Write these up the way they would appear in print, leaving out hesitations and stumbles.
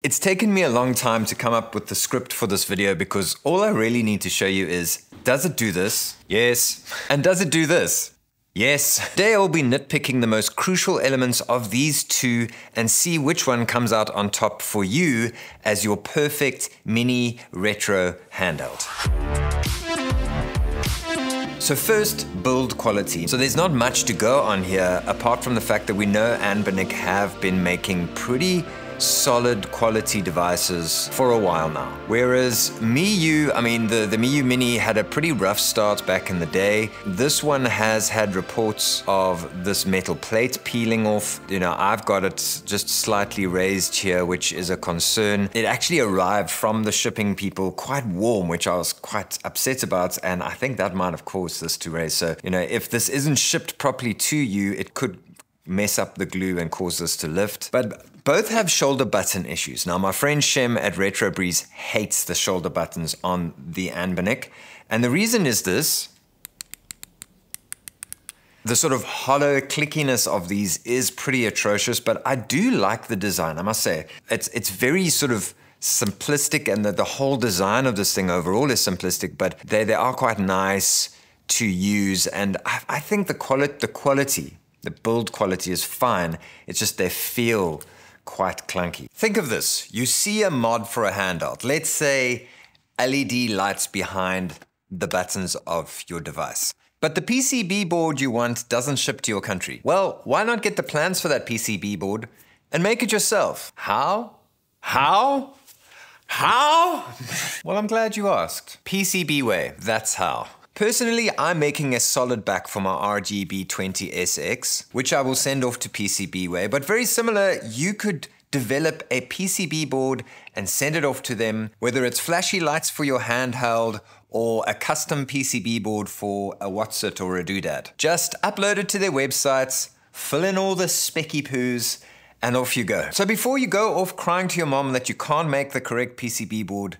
It's taken me a long time to come up with the script for this video because all I really need to show you is, does it do this? Yes. And does it do this? Yes. Today I'll be nitpicking the most crucial elements of these two and see which one comes out on top for you as your perfect mini retro handheld. So first, build quality. So there's not much to go on here apart from the fact that we know Handheld have been making pretty solid quality devices for a while now. Whereas the Miyoo Mini had a pretty rough start back in the day. This one has had reports of this metal plate peeling off. You know, I've got it just slightly raised here, which is a concern. It actually arrived from the shipping people quite warm, which I was quite upset about, and I think that might have caused this to raise. So, you know, if this isn't shipped properly to you, it could mess up the glue and cause this to lift. But both have shoulder button issues. Now, my friend Shem at Retro Breeze hates the shoulder buttons on the Handheld, and the reason is this. The sort of hollow clickiness of these is pretty atrocious, but I do like the design, I must say. It's very sort of simplistic, and the whole design of this thing overall is simplistic, but they are quite nice to use, and I think the build quality is fine. It's just they feel quite clunky. Think of this. You see a mod for a handheld. Let's say LED lights behind the buttons of your device. But the PCB board you want doesn't ship to your country. Well, why not get the plans for that PCB board and make it yourself? How? How? How? Well, I'm glad you asked. PCB way, that's how. Personally, I'm making a solid back for my RGB20SX, which I will send off to PCBWay, but very similar, you could develop a PCB board and send it off to them, whether it's flashy lights for your handheld or a custom PCB board for a Whatsit or a Doodad. Just upload it to their websites, fill in all the specky poos, and off you go. So before you go off crying to your mom that you can't make the correct PCB board,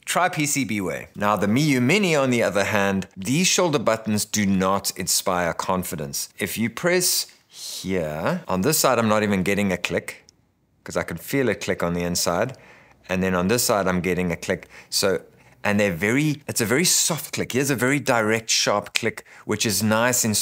try PCBWay. Now, the Miyoo Mini, on the other hand, these shoulder buttons do not inspire confidence. If you press here, on this side, I'm not even getting a click because I can feel a click on the inside. And then on this side, I'm getting a click. And it's a very soft click. Here's a very direct, sharp click, which is nice in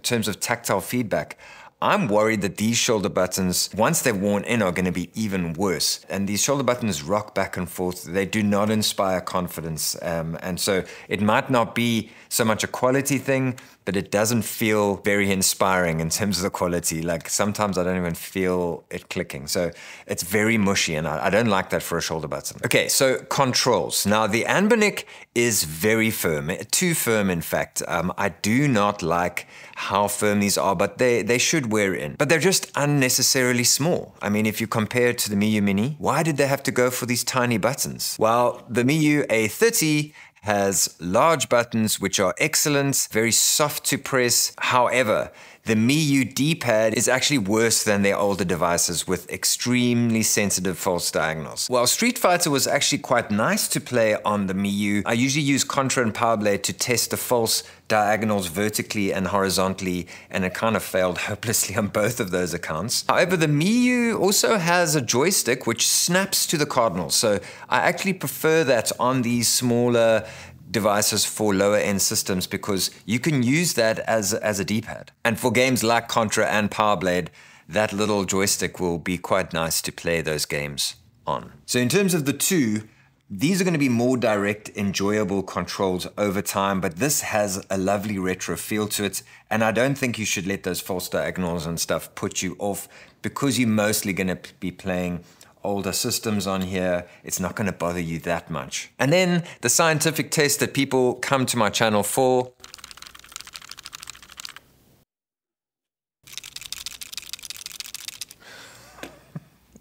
terms of tactile feedback. I'm worried that these shoulder buttons, once they're worn in, are going to be even worse. And these shoulder buttons rock back and forth. They do not inspire confidence. And so it might not be so much a quality thing, but it doesn't feel very inspiring in terms of the quality. Like sometimes I don't even feel it clicking. So it's very mushy, and I don't like that for a shoulder button. Okay, so controls. Now the Handheld is very firm, too firm in fact. I do not like how firm these are, but they should wear in. But they're just unnecessarily small. I mean, if you compare it to the Miyoo Mini, why did they have to go for these tiny buttons? Well, the Miyoo A30 has large buttons which are excellent, very soft to press. However, the Miyoo D-pad is actually worse than their older devices with extremely sensitive false diagonals. While Street Fighter was actually quite nice to play on the Miyoo, I usually use Contra and Power Blade to test the false diagonals vertically and horizontally, and it kind of failed hopelessly on both of those accounts. However, the Miyoo also has a joystick which snaps to the cardinals, so I actually prefer that on these smaller devices for lower end systems because you can use that as a D-pad. And for games like Contra and Power Blade, that little joystick will be quite nice to play those games on. So in terms of the two, these are going to be more direct, enjoyable controls over time, but this has a lovely retro feel to it, and I don't think you should let those false diagonals and stuff put you off because you're mostly going to be playing older systems on here. It's not going to bother you that much. And then the scientific test that people come to my channel for.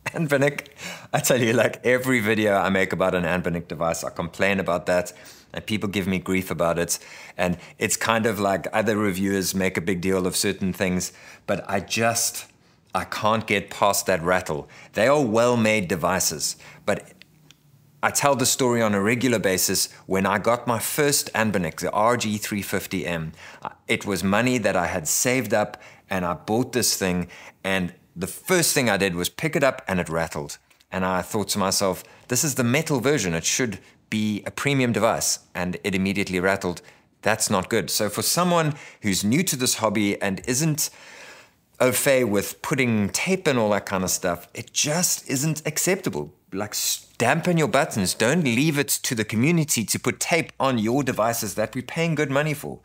Handheld, I tell you, like every video I make about an Handheld device, I complain about that and people give me grief about it. And it's kind of like other reviewers make a big deal of certain things, but I can't get past that rattle. They are well-made devices, but I tell the story on a regular basis. When I got my first Handheld, the RG350M, it was money that I had saved up, and I bought this thing, and the first thing I did was pick it up and it rattled. and I thought to myself, this is the metal version. It should be a premium device. And it immediately rattled. That's not good. So for someone who's new to this hobby and isn't au fait with putting tape and all that kind of stuff, it just isn't acceptable. Like, dampen your buttons. Don't leave it to the community to put tape on your devices that we're paying good money for.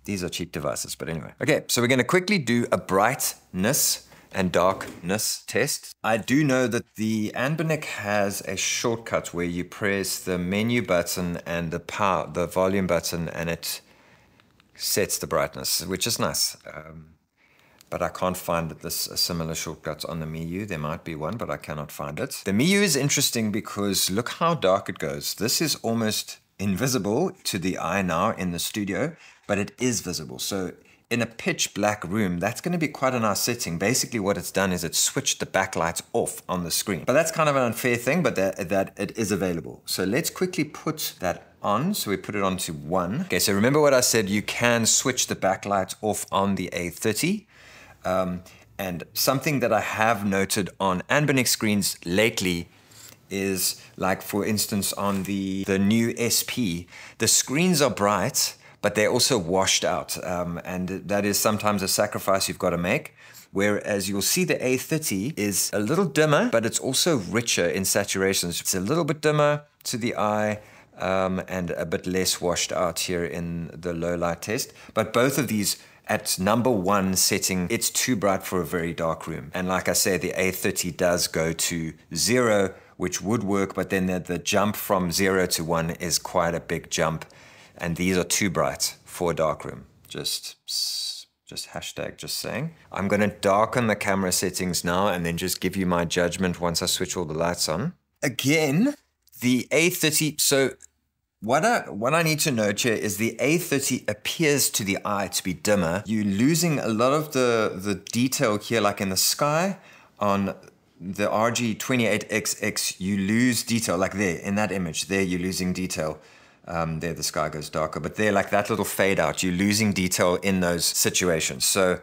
These are cheap devices, but anyway. Okay, so we're going to quickly do a brightness and darkness test. I do know that the Anbernic has a shortcut where you press the menu button and the volume button, and it sets the brightness, which is nice. But I can't find a similar shortcut on the Miu. There might be one, but I cannot find it. The Miu is interesting because look how dark it goes. This is almost invisible to the eye now in the studio, but it is visible. So in a pitch black room, that's going to be quite a nice setting. Basically what it's done is it's switched the backlights off on the screen. But that's kind of an unfair thing, but that it is available. So let's quickly put that on. So we put it on to 1. Okay, so remember what I said, you can switch the backlights off on the A30. And something that I have noted on Anbernic screens lately is, like, for instance, on the new SP, the screens are bright, but they're also washed out. And that is sometimes a sacrifice you've got to make. Whereas you'll see the A30 is a little dimmer, but it's also richer in saturations. It's a little bit dimmer to the eye, and a bit less washed out here in the low light test. But both of these, at number 1 setting, it's too bright for a very dark room. And like I said, the A30 does go to 0, which would work, but then the jump from 0 to 1 is quite a big jump. And these are too bright for a dark room. Just hashtag just saying. I'm gonna darken the camera settings now and then just give you my judgment once I switch all the lights on. Again, the A30, so what I need to note here is the A30 appears to the eye to be dimmer. You're losing a lot of the detail here, like in the sky. On the RG28XX, you lose detail, like there, in that image. There, you're losing detail. There, the sky goes darker. But there, like that little fade out, you're losing detail in those situations. So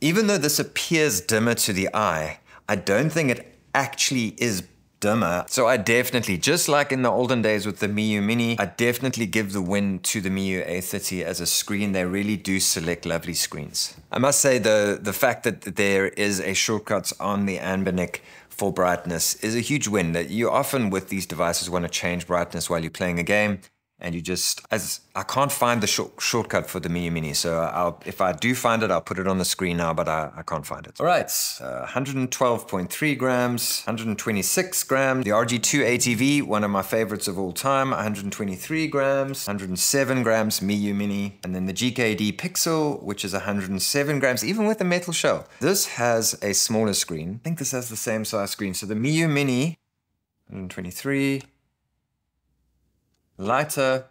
even though this appears dimmer to the eye, I don't think it actually is dimmer. So I definitely, just like in the olden days with the Miu Mini, I definitely give the win to the Miu A30 as a screen. They really do select lovely screens. I must say the fact that there is a shortcut on the Anbernic for brightness is a huge win. That you often with these devices want to change brightness while you're playing a game, and you just, I can't find the shortcut for the Miu Mini, so if I do find it, I'll put it on the screen now, but I can't find it. All right, 112.3 grams, 126 grams. The RG2 ATV, one of my favorites of all time, 123 grams, 107 grams Miu Mini, and then the GKD Pixel, which is 107 grams, even with the metal shell. This has a smaller screen. I think this has the same size screen. So the Miu Mini, 123, lighter.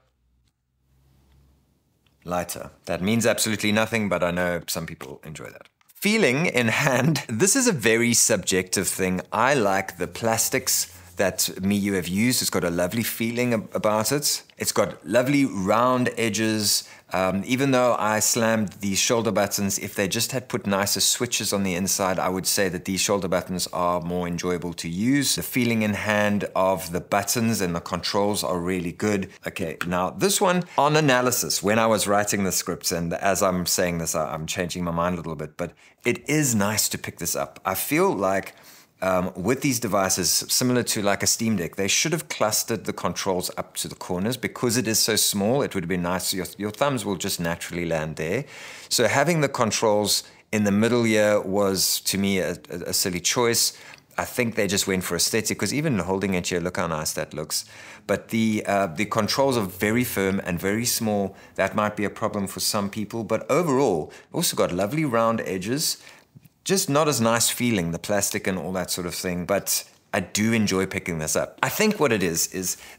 That means absolutely nothing, but I know some people enjoy that. Feeling in hand, this is a very subjective thing. I like the plastics that Miu have used. It's got a lovely feeling about it. It's got lovely round edges. Even though I slammed these shoulder buttons, if they just had put nicer switches on the inside, I would say that these shoulder buttons are more enjoyable to use. The feeling in hand of the buttons and the controls are really good. Okay, now this one, on analysis, when I was writing the scripts, and as I'm saying this, I'm changing my mind a little bit, but it is nice to pick this up. I feel like with these devices, similar to like a Steamdeck, they should have clustered the controls up to the corners. Because it is so small, it would have been nice. Your thumbs will just naturally land there. So having the controls in the middle here was, to me, a silly choice. I think they just went for aesthetic, because even holding it here, look how nice that looks. But the controls are very firm and very small. That might be a problem for some people. But overall, also got lovely round edges. Just not as nice feeling, the plastic and all that sort of thing, but I do enjoy picking this up. I think what it is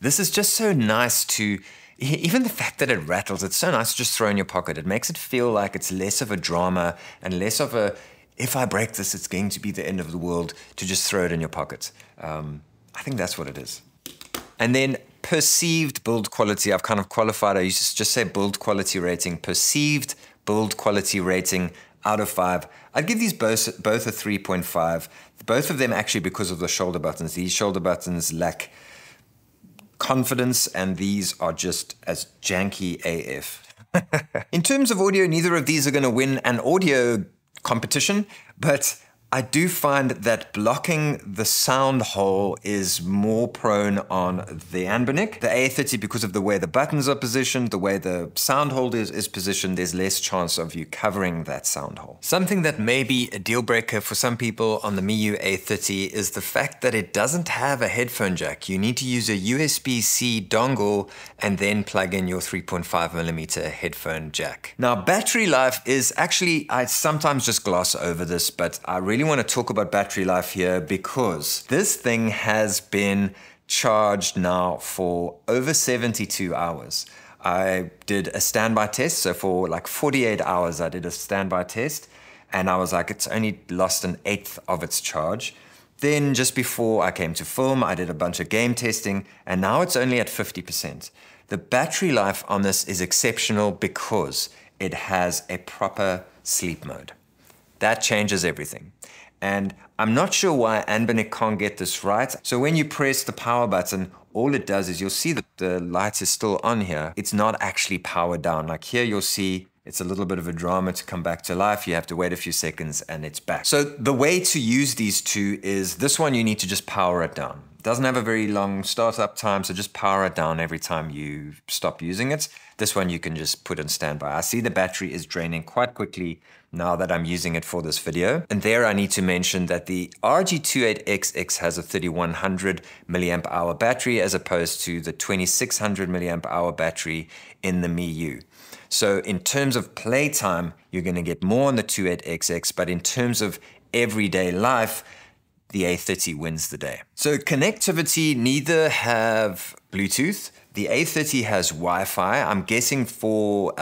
this is just so nice to, even the fact that it rattles, it's so nice to just throw in your pocket. It makes it feel like it's less of a drama and less of a, if I break this, it's going to be the end of the world, to just throw it in your pocket. I think that's what it is. And then perceived build quality, I've kind of qualified, I used to just say build quality rating. Perceived build quality rating, out of 5. I'd give these both a 3.5. Both of them actually because of the shoulder buttons. These shoulder buttons lack confidence, and these are just as janky AF. In terms of audio, neither of these are going to win an audio competition, but I do find that blocking the sound hole is more prone on the Anbernic. The A30, because of the way the buttons are positioned, the way the sound hole is positioned, there's less chance of you covering that sound hole. Something that may be a deal breaker for some people on the Miu A30 is the fact that it doesn't have a headphone jack. You need to use a USB-C dongle and then plug in your 3.5mm headphone jack. Now, battery life is actually, I sometimes just gloss over this, but I really want to talk about battery life here because this thing has been charged now for over 72 hours. I did a standby test, so for like 48 hours I did a standby test, and I was like, it's only lost an eighth of its charge. Then just before I came to film, I did a bunch of game testing, and now it's only at 50%. The battery life on this is exceptional because it has a proper sleep mode. That changes everything. And I'm not sure why Anbernic can't get this right. So when you press the power button, all it does is you'll see that the light is still on here. It's not actually powered down. Like here you'll see it's a little bit of a drama to come back to life. You have to wait a few seconds and it's back. So the way to use these two is this one you need to just power it down. It doesn't have a very long startup time, so just power it down every time you stop using it. This one you can just put in standby. I see the battery is draining quite quickly now that I'm using it for this video. And there I need to mention that the RG28XX has a 3100 milliamp hour battery as opposed to the 2600 milliamp hour battery in the Miu. So in terms of playtime, you're going to get more on the 28XX, but in terms of everyday life, the A30 wins the day. So connectivity, neither have Bluetooth. The A30 has Wi-Fi. I'm guessing for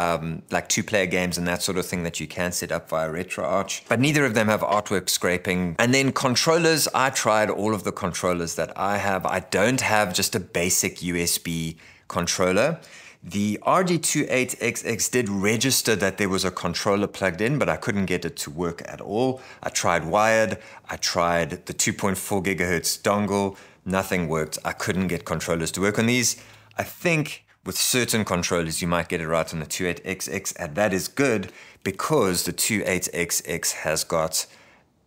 like two-player games and that sort of thing that you can set up via RetroArch, but neither of them have artwork scraping. And then controllers, I tried all of the controllers that I have. I don't have just a basic USB controller. The RG28XX did register that there was a controller plugged in, but I couldn't get it to work at all. I tried wired, I tried the 2.4 gigahertz dongle, nothing worked. I couldn't get controllers to work on these. I think with certain controllers you might get it right on the 28XX, and that is good because the 28XX has got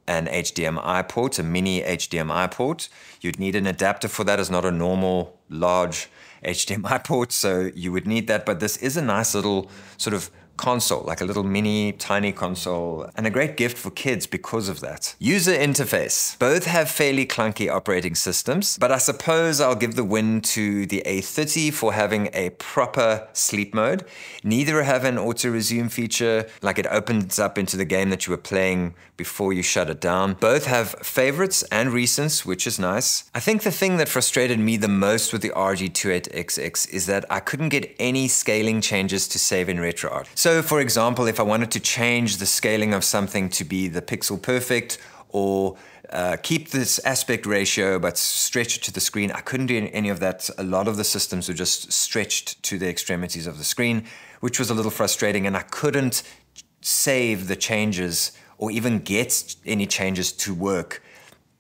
an HDMI port, a mini HDMI port. You'd need an adapter for that. It's not a normal large HDMI port, so you would need that, but this is a nice little sort of console, like a little mini tiny console, and a great gift for kids because of that. User interface. Both have fairly clunky operating systems, but I suppose I'll give the win to the A30 for having a proper sleep mode. Neither have an auto resume feature, like it opens up into the game that you were playing before you shut it down. Both have favorites and recents, which is nice. I think the thing that frustrated me the most with the RG28XX is that I couldn't get any scaling changes to save in RetroArch. So for example, if I wanted to change the scaling of something to be the pixel perfect or keep this aspect ratio but stretch it to the screen, I couldn't do any of that. A lot of the systems were just stretched to the extremities of the screen, which was a little frustrating, and I couldn't save the changes or even get any changes to work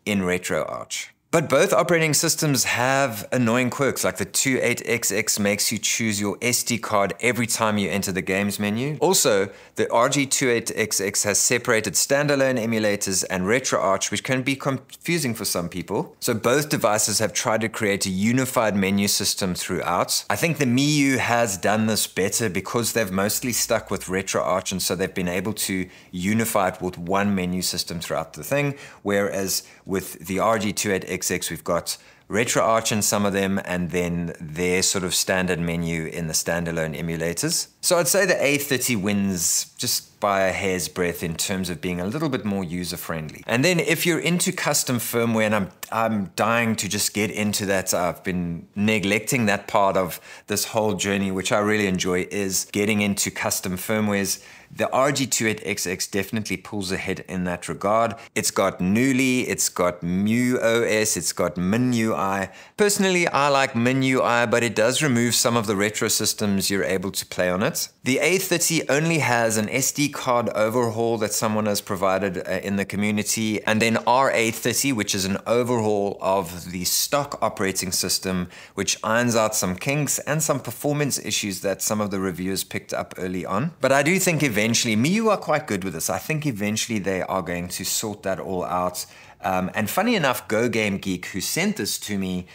in RetroArch. But both operating systems have annoying quirks, like the 28XX makes you choose your SD card every time you enter the games menu. Also, the RG28XX has separated standalone emulators and RetroArch, which can be confusing for some people. So both devices have tried to create a unified menu system throughout. I think the Miu has done this better because they've mostly stuck with RetroArch, and so they've been able to unify it with one menu system throughout the thing, whereas with the RG28XX, we've got RetroArch in some of them, and then their sort of standard menu in the standalone emulators. So I'd say the A30 wins just by a hair's breadth in terms of being a little bit more user-friendly. And then if you're into custom firmware, and I'm dying to just get into that, I've been neglecting that part of this whole journey, which I really enjoy, is getting into custom firmwares. The RG28XX definitely pulls ahead in that regard. It's got Newly, it's got Miu OS, it's got MinUI, UI. Personally, I like Min UI, but it does remove some of the retro systems you're able to play on it. The A30 only has an SD card overhaul that someone has provided in the community, and then RA30, which is an overhaul of the stock operating system, which irons out some kinks and some performance issues that some of the reviewers picked up early on. But I do think eventually, Miu are quite good with this. I think eventually they are going to sort that all out. And funny enough, GoGameGeek, who sent this to me,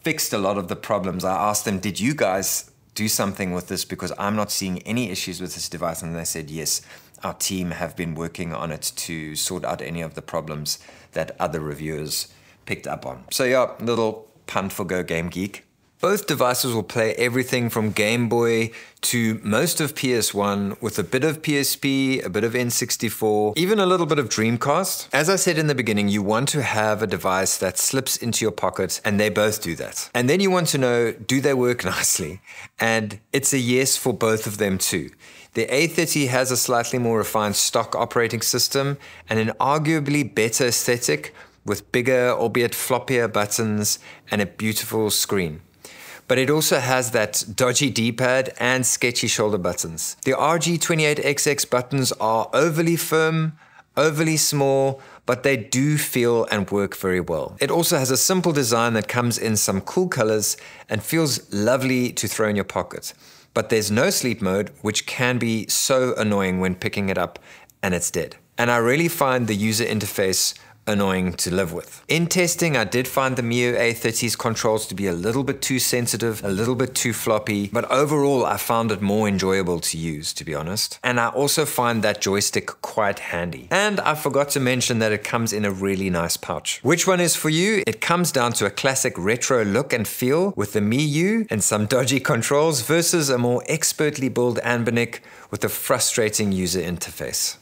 fixed a lot of the problems. I asked them, did you guys do something with this, because I'm not seeing any issues with this device? And they said, yes, our team have been working on it to sort out any of the problems that other reviewers picked up on. So yeah, little punt for GoGameGeek. Both devices will play everything from Game Boy to most of PS1 with a bit of PSP, a bit of N64, even a little bit of Dreamcast. As I said in the beginning, you want to have a device that slips into your pocket, and they both do that. And then you want to know, do they work nicely? And it's a yes for both of them too. The A30 has a slightly more refined stock operating system and an arguably better aesthetic with bigger, albeit floppier buttons and a beautiful screen. But it also has that dodgy D-pad and sketchy shoulder buttons. The RG28XX buttons are overly firm, overly small, but they do feel and work very well. It also has a simple design that comes in some cool colors and feels lovely to throw in your pocket. But there's no sleep mode, which can be so annoying when picking it up and it's dead. And I really find the user interface annoying to live with. In testing, I did find the Mio A30's controls to be a little bit too sensitive, a little bit too floppy, but overall I found it more enjoyable to use, to be honest. And I also find that joystick quite handy. And I forgot to mention that it comes in a really nice pouch. Which one is for you? It comes down to a classic retro look and feel with the Miu and some dodgy controls versus a more expertly built Anbernic with a frustrating user interface.